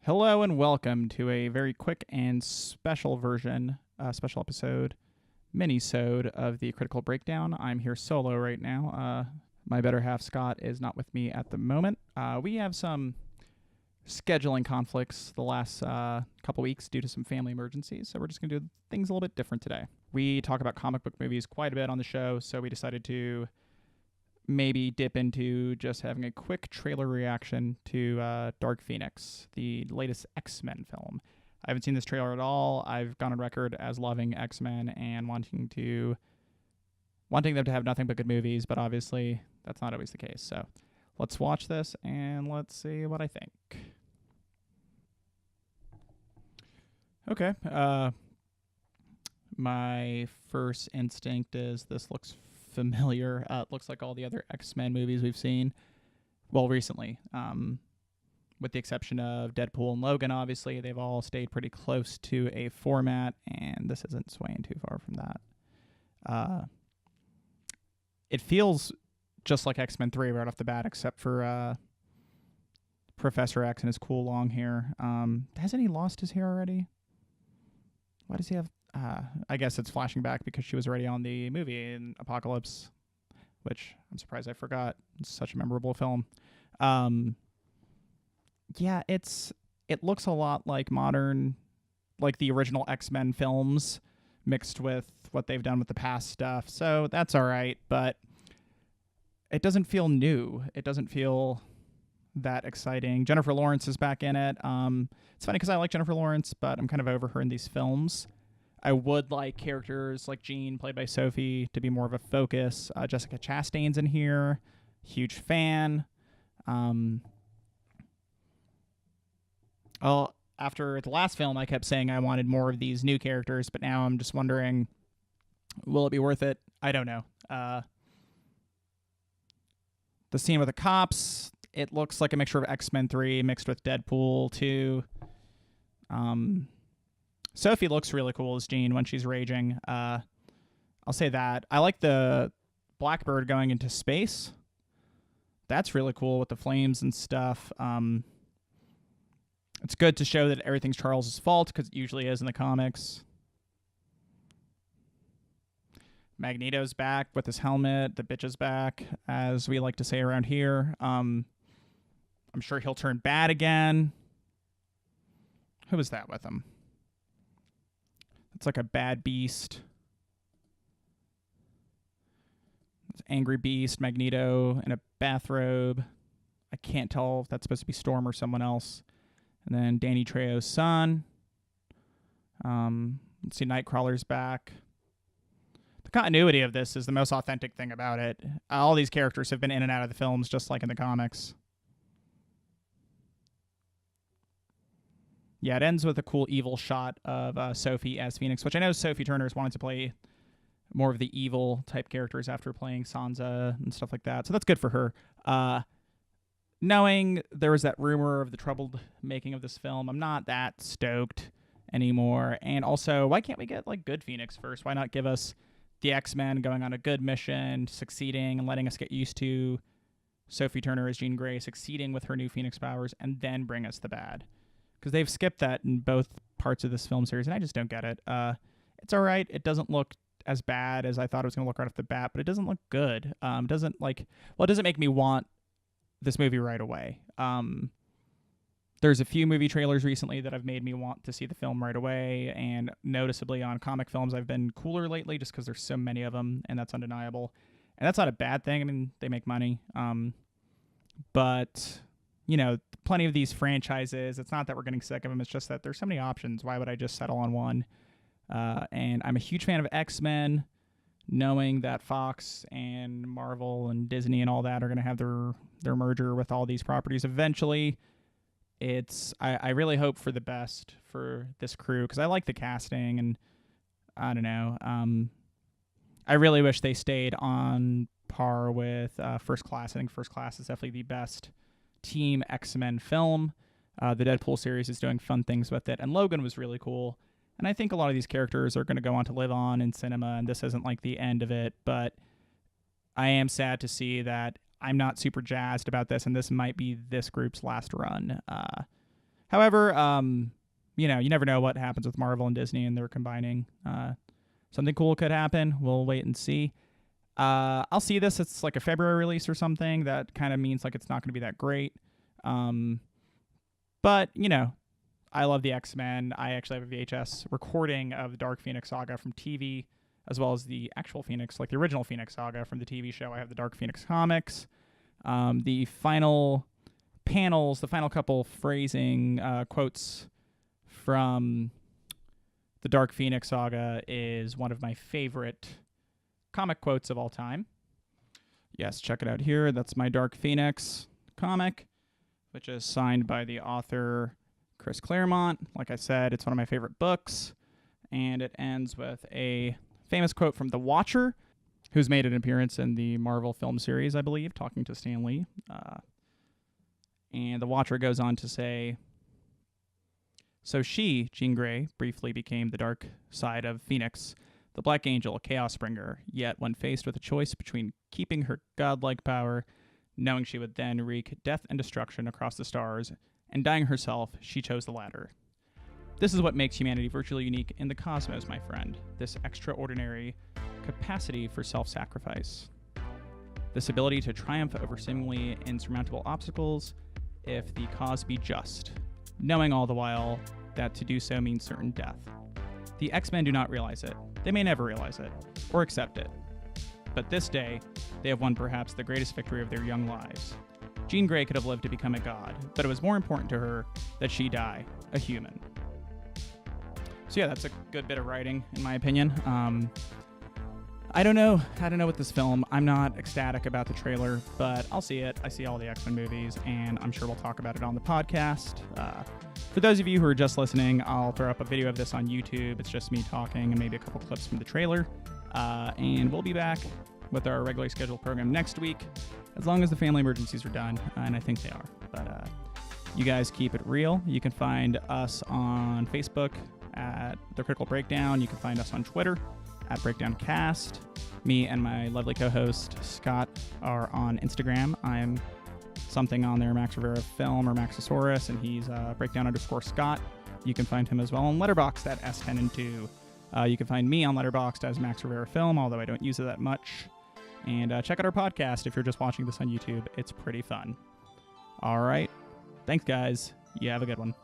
Hello and welcome to a very quick and special episode, mini-sode of the Critical Breakdown. I'm here solo right now. My better half, Scott, is not with me at the moment. We have some scheduling conflicts the last couple weeks due to some family emergencies, so we're just going to do things a little bit different today. We talk about comic book movies quite a bit on the show, so we decided to maybe dip into just having a quick trailer reaction to Dark Phoenix, the latest X-Men film. I haven't seen this trailer at all. I've gone on record as loving X-Men and wanting them to have nothing but good movies, but obviously that's not always the case. So let's watch this and let's see what I think. Okay. My first instinct is this looks familiar. It looks like all the other X-Men movies we've seen, well, recently, with the exception of Deadpool and Logan. Obviously, they've all stayed pretty close to a format, and this isn't swaying too far from that. It feels just like X-Men 3 right off the bat, except for Professor X and his cool long hair. Hasn't he lost his hair already? Why does he have... I guess it's flashing back because she was already on the movie in Apocalypse, which I'm surprised I forgot. It's such a memorable film. Yeah, it looks a lot like the original X-Men films mixed with what they've done with the past stuff. So that's all right, but it doesn't feel new. It doesn't feel that exciting. Jennifer Lawrence is back in it. It's funny because I like Jennifer Lawrence, but I'm kind of over her in these films. I would like characters like Jean, played by Sophie, to be more of a focus. Jessica Chastain's in here. Huge fan. After the last film, I kept saying I wanted more of these new characters, but now I'm just wondering, will it be worth it? I don't know. The scene with the cops, it looks like a mixture of X-Men 3 mixed with Deadpool 2. Sophie looks really cool as Jean when she's raging. I'll say that. I like the Blackbird going into space. That's really cool with the flames and stuff. It's good to show that everything's Charles' fault, because it usually is in the comics. Magneto's back with his helmet. The bitch is back, as we like to say around here. I'm sure he'll turn bad again. Who was that with him? It's like a bad beast. It's Angry Beast, Magneto in a bathrobe. I can't tell if that's supposed to be Storm or someone else. And then Danny Trejo's son. Let's see, Nightcrawler's back. The continuity of this is the most authentic thing about it. All these characters have been in and out of the films just like in the comics. Yeah, it ends with a cool evil shot of Sophie as Phoenix, which I know Sophie Turner's wanted to play more of the evil type characters after playing Sansa and stuff like that. So that's good for her. Knowing there was that rumor of the troubled making of this film, I'm not that stoked anymore. And also, why can't we get like good Phoenix first? Why not give us the X-Men going on a good mission, succeeding, and letting us get used to Sophie Turner as Jean Grey, succeeding with her new Phoenix powers, and then bring us the bad? Because they've skipped that in both parts of this film series, and I just don't get it. It's all right. It doesn't look as bad as I thought it was going to look right off the bat, but it doesn't look good. It doesn't make me want this movie right away. There's a few movie trailers recently that have made me want to see the film right away, and noticeably on comic films, I've been cooler lately just because there's so many of them, and that's undeniable. And that's not a bad thing. I mean, they make money. But... plenty of these franchises, it's not that we're getting sick of them, it's just that there's so many options. Why would I just settle on one? And I'm a huge fan of X-Men, knowing that Fox and Marvel and Disney and all that are going to have their merger with all these properties eventually. I really hope for the best for this crew, because I like the casting, and I don't know. I really wish they stayed on par with First Class. I think First Class is definitely the best Team X-Men film. The Deadpool series is doing fun things with it, and Logan was really cool. And I think a lot of these characters are going to go on to live on in cinema, and this isn't like the end of it, but I am sad to see that I'm not super jazzed about this, and this might be this group's last run. However, you never know what happens with Marvel and Disney, and they're combining. Something cool could happen. We'll wait and see. I'll see this. It's like a February release or something. That kind of means like it's not going to be that great. But I love the X-Men. I actually have a VHS recording of the Dark Phoenix Saga from TV, as well as the actual Phoenix, like the original Phoenix Saga from the TV show. I have the Dark Phoenix comics. The final panels, the final couple phrasing quotes from the Dark Phoenix Saga is one of my favorite comic quotes of all time. Yes, check it out here. That's my Dark Phoenix comic, which is signed by the author Chris Claremont. Like I said, it's one of my favorite books, and it ends with a famous quote from The Watcher, who's made an appearance in the Marvel film series, I believe, talking to Stan Lee. And The Watcher goes on to say, "So she, Jean Grey, briefly became the dark side of Phoenix, the Black Angel, Chaos Bringer, yet when faced with a choice between keeping her godlike power, knowing she would then wreak death and destruction across the stars, and dying herself, she chose the latter. This is what makes humanity virtually unique in the cosmos, my friend, this extraordinary capacity for self-sacrifice. This ability to triumph over seemingly insurmountable obstacles if the cause be just, knowing all the while that to do so means certain death. The X-Men do not realize it. They may never realize it, or accept it. But this day, they have won perhaps the greatest victory of their young lives. Jean Grey could have lived to become a god, but it was more important to her that she die a human." So yeah, that's a good bit of writing, in my opinion. I don't know with this film. I'm not ecstatic about the trailer, but I'll see it. I see all the X-Men movies, and I'm sure we'll talk about it on the podcast. For those of you who are just listening, I'll throw up a video of this on YouTube. It's just me talking and maybe a couple clips from the trailer. And we'll be back with our regularly scheduled program next week, as long as the family emergencies are done, and I think they are. But you guys keep it real. You can find us on Facebook at The Critical Breakdown. You can find us on Twitter at BreakdownCast. Me and my lovely co-host, Scott, are on Instagram. I'm something on there, Max Rivera Film or Maxosaurus, and he's Breakdown_Scott. You can find him as well on Letterboxd at S10and2. You can find me on Letterboxd as Max Rivera Film, although I don't use it that much. And check out our podcast if you're just watching this on YouTube. It's pretty fun. All right. Thanks, guys. You have a good one.